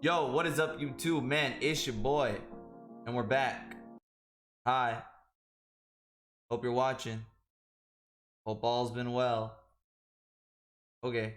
Yo, what is up, YouTube? Man, it's your boy, and we're back. Hi. Hope you're watching. Hope all's been well. Okay.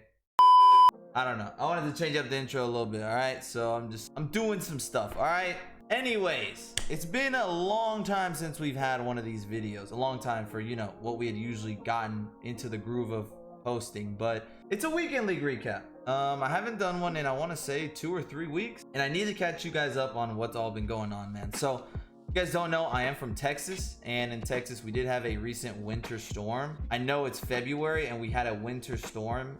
I don't know. I wanted to change up the intro a little bit, alright? So I'm doing some stuff, alright? Anyways, it's been a long time since we've had one of these videos. A long time for, you know, what we had usually gotten into the groove of posting, but it's a weekend league recap. I haven't done one in, I want to say, 2 or 3 weeks, and I need to catch you guys up on what's all been going on, man. So you guys don't know, I am from Texas, and in Texas we did have a recent winter storm. I know it's February and we had a winter storm.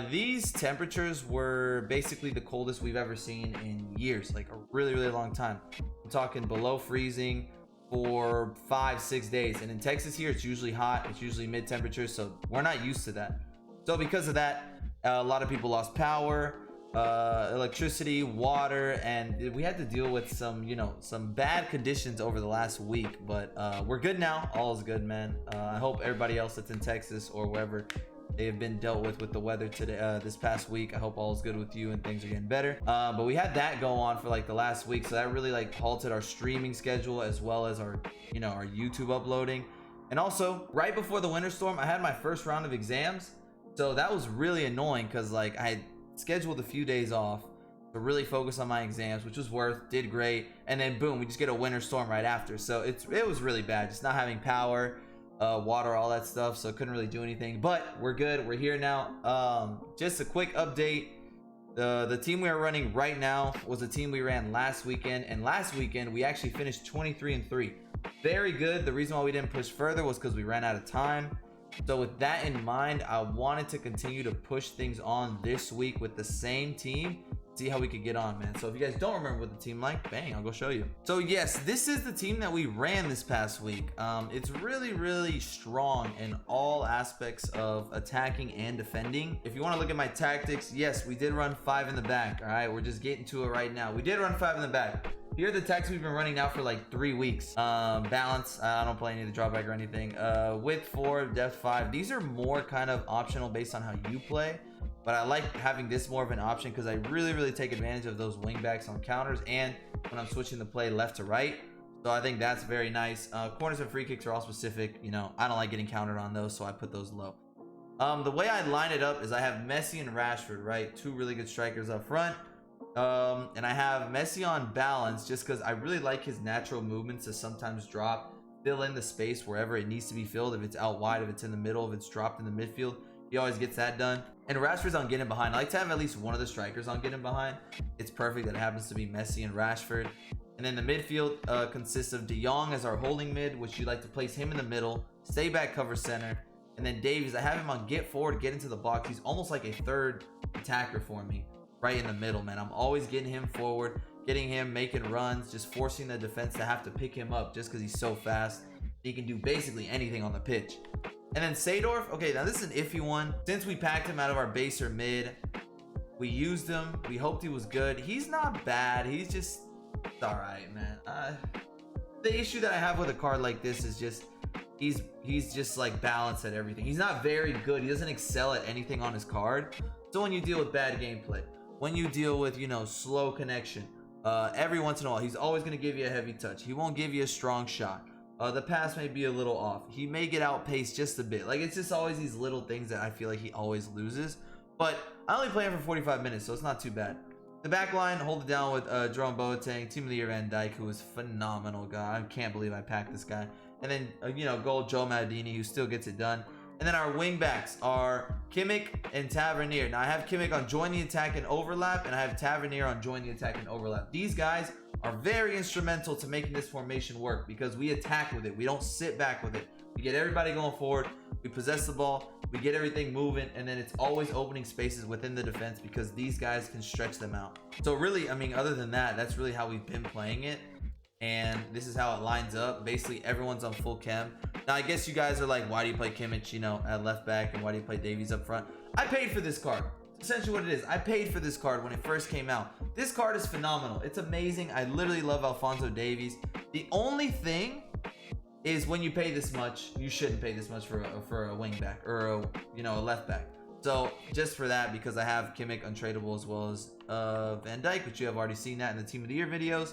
These temperatures were basically the coldest we've ever seen in years, like a really long time. I'm talking below freezing for 5-6 days, and in Texas here it's usually hot, it's usually mid temperatures, so we're not used to that. So because of that, a lot of people lost power, electricity, water, and we had to deal with some, some bad conditions over the last week. But we're good now. All is good, man. I hope everybody else that's in Texas or wherever they have been dealt with the weather today, this past week, I hope all is good with you and things are getting better. But we had that go on for like the last week, so that really like halted our streaming schedule as well as our, our YouTube uploading. And also, right before the winter storm, I had my first round of exams. So that was really annoying because like I had scheduled a few days off to really focus on my exams, which was did great, and then boom, we just get a winter storm right after. So it was really bad, just not having power, water, all that stuff. So couldn't really do anything, but we're good. We're here now. Just a quick update. The team we are running right now was a team we ran last weekend, and last weekend we actually finished 23-3. Very good. The reason why we didn't push further was because we ran out of time. So with that in mind, I wanted to continue to push things on this week with the same team, see how we could get on, man. So if you guys don't remember what the team like, bang, I'll go show you. So yes, this is the team that we ran this past week. It's really strong in all aspects of attacking and defending. If you want to look at my tactics, yes, we did run 5 in the back. All right, we're just getting to it right now. We did run 5 in the back. Here are the tactics we've been running now for like 3 weeks. Balance, I don't play any of the drawback or anything. Width 4, depth 5. These are more kind of optional based on how you play, but I like having this more of an option because I really take advantage of those wing backs on counters and when I'm switching the play left to right. So I think that's very nice. Corners and free kicks are all specific. I don't like getting countered on those, so I put those low. The way I line it up is I have Messi and Rashford, right? 2 really good strikers up front. And I have Messi on balance just because I really like his natural movements to sometimes drop, fill in the space wherever it needs to be filled. If it's out wide, if it's in the middle, if it's dropped in the midfield, he always gets that done. And Rashford's on getting behind. I like to have at least one of the strikers on getting behind. It's perfect that it happens to be Messi and Rashford. And then the midfield consists of De Jong as our holding mid, which you like to place him in the middle, stay back, cover center. And then Davies, I have him on get forward, get into the box. He's almost like a third attacker for me. Right in the middle, man. I'm always getting him forward, getting him making runs, just forcing the defense to have to pick him up just because he's so fast. He can do basically anything on the pitch. And then Seedorf, okay, now this is an iffy one. Since we packed him out of our base or mid, we used him. We hoped he was good. He's not bad. He's just all right, man. The issue that I have with a card like this is just he's just like balanced at everything. He's not very good. He doesn't excel at anything on his card. So when you deal with bad gameplay, when you deal with, slow connection, every once in a while, he's always going to give you a heavy touch. He won't give you a strong shot. The pass may be a little off. He may get outpaced just a bit. Like, it's just always these little things that I feel like he always loses. But I only play him for 45 minutes, so it's not too bad. The back line, hold it down with Jerome Boateng, Team of the Year Van Dijk, who is phenomenal guy. I can't believe I packed this guy. And then, goal Joe Maldini, who still gets it done. And then our wing backs are Kimmich and Tavernier. Now I have Kimmich on join the attack and overlap, and I have Tavernier on join the attack and overlap. These guys are very instrumental to making this formation work because we attack with it. We don't sit back with it. We get everybody going forward. We possess the ball. We get everything moving, and then it's always opening spaces within the defense because these guys can stretch them out. So really, I mean, other than that, that's really how we've been playing it. And this is how it lines up. Basically, everyone's on full chem. Now, I guess you guys are like, why do you play Kimmich, at left back, and why do you play Davies up front? I paid for this card. It's essentially what it is. I paid for this card when it first came out. This card is phenomenal. It's amazing. I literally love Alphonso Davies. The only thing is when you pay this much, you shouldn't pay this much for a wing back or a left back. So just for that, because I have Kimmich untradeable as well as Van Dijk, which you have already seen that in the Team of the Year videos.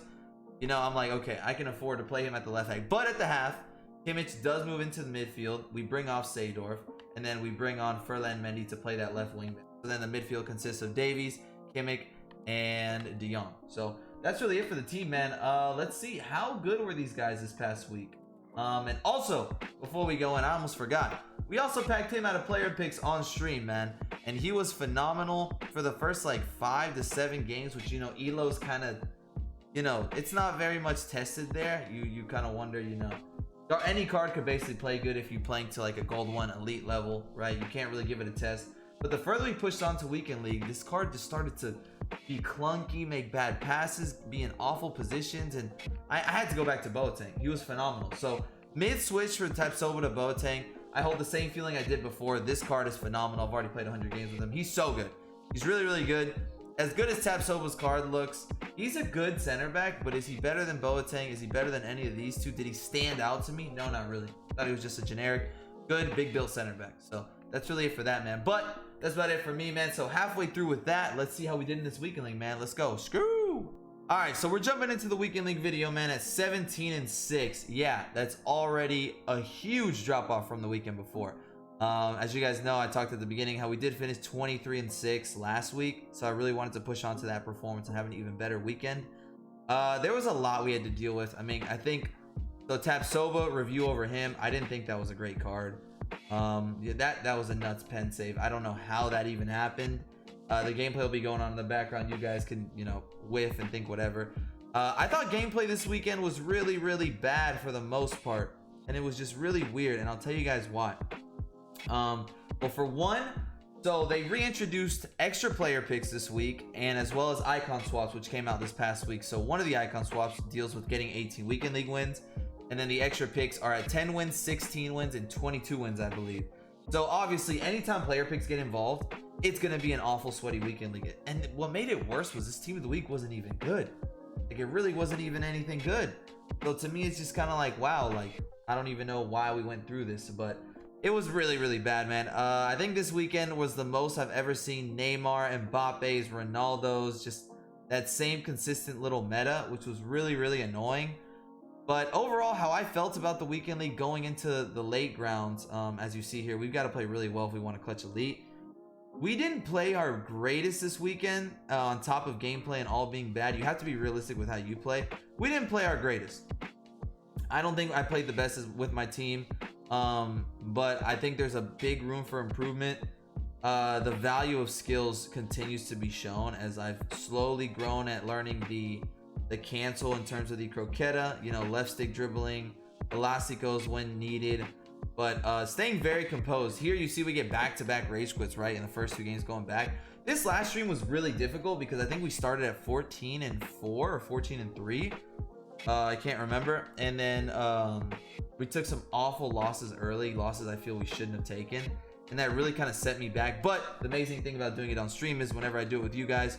You know, I'm like, okay, I can afford to play him at the left back. But at the half, Kimmich does move into the midfield. We bring off Seedorf, and then we bring on Ferland Mendy to play that left wing. So then the midfield consists of Davies, Kimmich, and De Jong. So that's really it for the team, man. Let's see, how good were these guys this past week? And also, before we go in, I almost forgot. We also packed him out of player picks on stream, man. And he was phenomenal for the first like 5 to 7 games, which, you know, Elo's kind of, you know, it's not very much tested there. You kind of wonder, you know, any card could basically play good if you're playing to like a gold 1 elite level, right? You can't really give it a test. But the further we pushed on to weekend league, this card just started to be clunky, make bad passes, be in awful positions, and I had to go back to Boateng. He was phenomenal. So mid switch for Tapsoba to Boateng, I hold the same feeling I did before. This card is phenomenal. I've already played 100 games with him. He's so good. He's really, really good. As good as Tapsoba's card looks, he's a good center back, but is he better than Boateng? Is he better than any of these two? Did he stand out to me? No, not really. I thought he was just a generic, good, big built center back. So that's really it for that, man. But that's about it for me, man. So halfway through with that, let's see how we did in this weekend league, man. Let's go. Screw. All right, so we're jumping into the weekend league video, man, at 17-6. Yeah, that's already a huge drop off from the weekend before. As you guys know, I talked at the beginning how we did finish 23-6 last week, so I really wanted to push on to that performance and have an even better weekend. There was a lot we had to deal with. I mean, I think the Tapsoba review over him, I didn't think that was a great card. Yeah, that was a nuts pen save. I don't know how that even happened. The gameplay will be going on in the background. You guys can, you know, whiff and think whatever. I thought gameplay this weekend was really, really bad for the most part, and it was just really weird, and I'll tell you guys why. Well, for one, so they reintroduced extra player picks this week, and as well as icon swaps, which came out this past week. So one of the icon swaps deals with getting 18 weekend league wins, and then the extra picks are at 10 wins, 16 wins, and 22 wins, I believe. So obviously, anytime player picks get involved, it's gonna be an awful sweaty weekend league. And what made it worse was this team of the week wasn't even good. Like, it really wasn't even anything good. So to me, it's just kind of like, wow, like, I don't even know why we went through this, but it was really, really bad, man. I think this weekend was the most I've ever seen Neymar, Mbappe's, Ronaldo's, just that same consistent little meta, which was really, really annoying. But overall, how I felt about the weekend league going into the late grounds, as you see here, we've got to play really well if we want to clutch elite. We didn't play our greatest this weekend, on top of gameplay and all being bad. You have to be realistic with how you play. We didn't play our greatest. I don't think I played the best with my team, but I think there's a big room for improvement. The value of skills continues to be shown as I've slowly grown at learning the cancel in terms of the croqueta, you know, left stick dribbling, elasticos when needed, but staying very composed. Here you see we get back-to-back rage quits, right, in the first 2 games going back. This last stream was really difficult because I think we started at 14-4 or 14-3. I can't remember. And then we took some awful losses early, losses I feel we shouldn't have taken, and that really kind of set me back. But the amazing thing about doing it on stream is whenever I do it with you guys,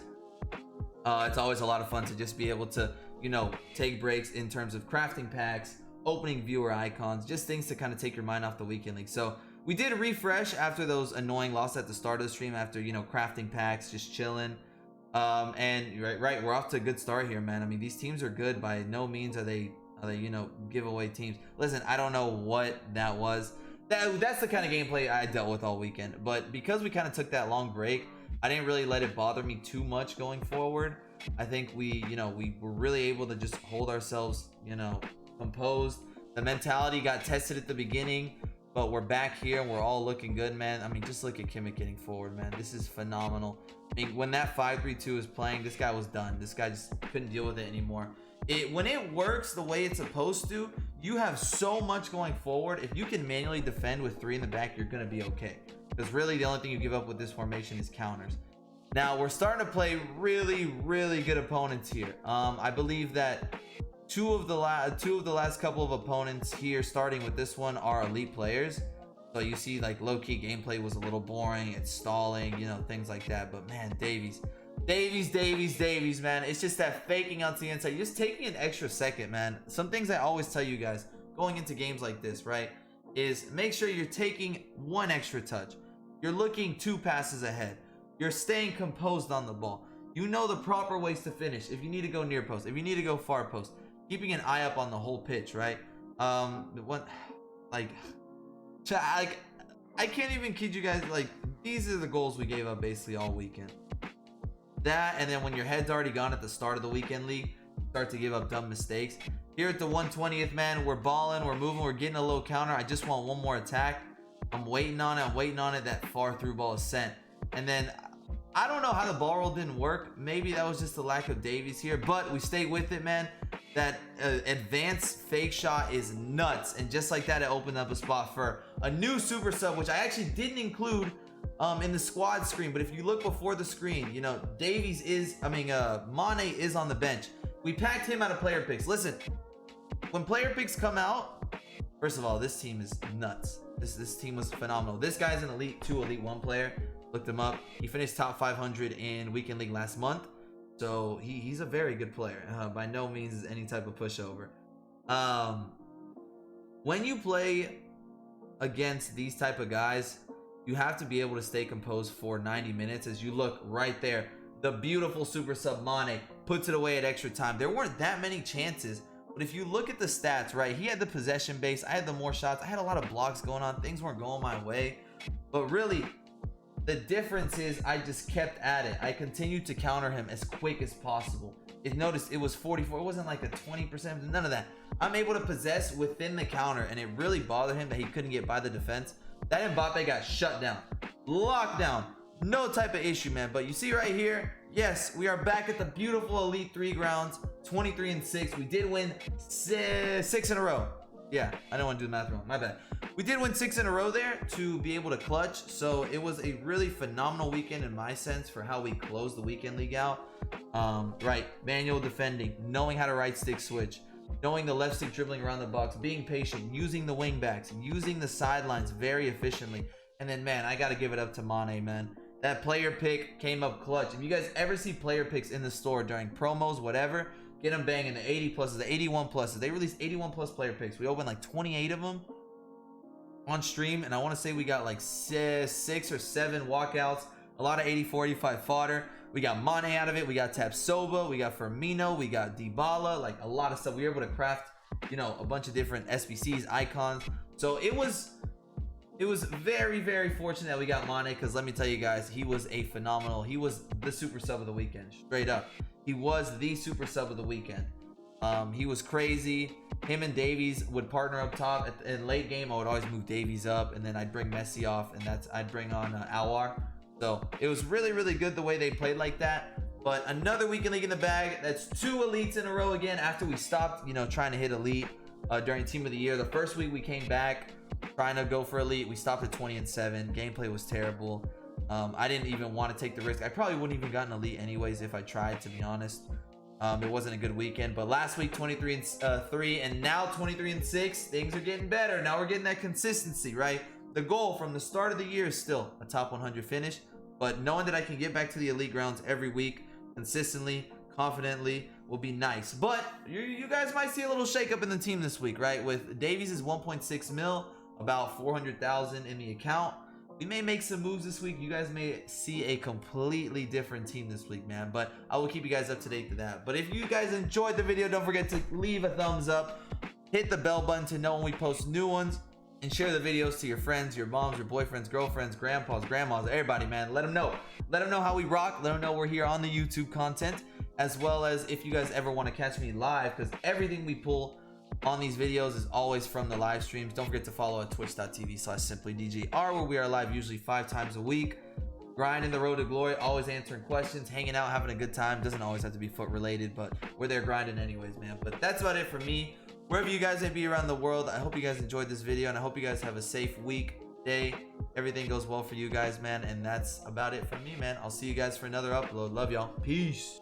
it's always a lot of fun to just be able to, you know, take breaks in terms of crafting packs, opening viewer icons, just things to kind of take your mind off the weekend league. So we did refresh after those annoying losses at the start of the stream, after, you know, crafting packs, just chilling. And right, we're off to a good start here, man. I mean, these teams are good. By no means are they, you know, giveaway teams. Listen, I don't know what that was. That's the kind of gameplay I dealt with all weekend. But because we kind of took that long break, I didn't really let it bother me too much going forward. I think we, you know, we were really able to just hold ourselves, you know, composed. The mentality got tested at the beginning, but we're back here and we're all looking good, man. I mean, just look at Kimmich getting forward, man. This is phenomenal. I mean, when that 5-3-2 was playing, this guy was done. This guy just couldn't deal with it anymore. When it works the way it's supposed to, you have so much going forward. If you can manually defend with 3 in the back, you're gonna be okay. Because really, the only thing you give up with this formation is counters. Now, we're starting to play really, really good opponents here. I believe that two of the last couple of opponents here, starting with this one, are elite players. So you see, like, low-key gameplay was a little boring. It's stalling, you know, things like that. But man, Davies, man. It's just that faking out to the inside. You're just taking an extra second, man. Some things I always tell you guys going into games like this, right, is make sure you're taking 1 extra touch. You're looking 2 passes ahead. You're staying composed on the ball. You know the proper ways to finish. If you need to go near post, if you need to go far post, keeping an eye up on the whole pitch, right? Like I can't even kid you guys. Like, these are the goals we gave up basically all weekend. That, and then when your head's already gone at the start of the weekend league, you start to give up dumb mistakes. Here at the 120th, man, we're balling, we're moving, we're getting a little counter. I just want one more attack. I'm waiting on it. That far through ball is sent. And then I don't know how the ball roll didn't work. Maybe that was just the lack of Davies here, but we stayed with it, man. That advanced fake shot is nuts. And just like that, it opened up a spot for a new super sub, which I actually didn't include in the squad screen. But if you look before the screen, you know, Mane is on the bench. We packed him out of player picks. Listen, when player picks come out, first of all, this team is nuts. This team was phenomenal. This guy's an Elite 2, Elite 1 player. Looked him up. He finished top 500 in Weekend League last month. So he's a very good player. By no means is any type of pushover. When you play against these type of guys, you have to be able to stay composed for 90 minutes. As you look right there, the beautiful super sub Mane puts it away at extra time. There weren't that many chances, but if you look at the stats, right, he had the possession base. I had the more shots. I had a lot of blocks going on. Things weren't going my way, but really, the difference is I just kept at it. I continued to counter him as quick as possible. Notice it was 44. It wasn't like a 20%. None of that. I'm able to possess within the counter, and it really bothered him that he couldn't get by the defense. That Mbappe got shut down. Locked down. No type of issue, man. But you see right here, yes, we are back at the beautiful Elite 3 grounds. 23-6. We did win 6 in a row. Yeah, I don't want to do the math wrong. My bad. We did win 6 in a row there to be able to clutch. So it was a really phenomenal weekend in my sense for how we closed the weekend league out. Right, manual defending, knowing how to right stick switch, knowing the left stick dribbling around the box, being patient, using the wing backs, using the sidelines very efficiently. And then, man, I got to give it up to Mane, man. That player pick came up clutch. If you guys ever see player picks in the store during promos, whatever, get them banging the 80 pluses, the 81 pluses. They released 81 plus player picks. We opened like 28 of them on stream, and I want to say we got like 6 or 7 walkouts, a lot of 84, 85 fodder. We got Mane out of it. We got Tapsoba. We got Firmino. We got Dybala. Like a lot of stuff. We were able to craft, you know, a bunch of different SBCs, icons. So it was very, very fortunate that we got Mane, because let me tell you guys, he was a phenomenal. He was the super sub of the weekend, straight up. He was the super sub of the weekend. He was crazy. Him and Davies would partner up top. In late game, I would always move Davies up, and then I'd bring Messi off, and I'd bring on Alwar. So it was really, really good the way they played like that. But another weekend league in the bag. That's 2 elites in a row again after we stopped, you know, trying to hit elite during team of the year. The first week we came back trying to go for elite. We stopped at 20-7. Gameplay was terrible. I didn't even want to take the risk. I probably wouldn't even gotten elite anyways if I tried, to be honest. It wasn't a good weekend. But last week 23-3, and now 23-6. Things are getting better. Now we're getting that consistency, right? The goal from the start of the year is still a top 100 finish, but knowing that I can get back to the elite grounds every week consistently, confidently, will be nice. But you guys might see a little shakeup in the team this week, right? With Davies is 1.6 mil, about 400,000 in the account. We may make some moves this week. You guys may see a completely different team this week, man. But I will keep you guys up to date to that. But if you guys enjoyed the video, don't forget to leave a thumbs up, hit the bell button to know when we post new ones, and share the videos to your friends, your moms, your boyfriends, girlfriends, grandpas, grandmas, everybody, man. Let them know. Let them know how we rock. Let them know we're here on the YouTube content, as well as if you guys ever want to catch me live, because everything we pull on these videos is always from the live streams. Don't forget to follow at twitch.tv/simplydgr, where we are live usually 5 times a week. Grinding the road to glory, always answering questions, hanging out, having a good time. Doesn't always have to be foot related, but we're there grinding anyways, man. But that's about it for me. Wherever you guys may be around the world, I hope you guys enjoyed this video, and I hope you guys have a safe week, day. Everything goes well for you guys, man. And that's about it from me, man. I'll see you guys for another upload. Love y'all. Peace.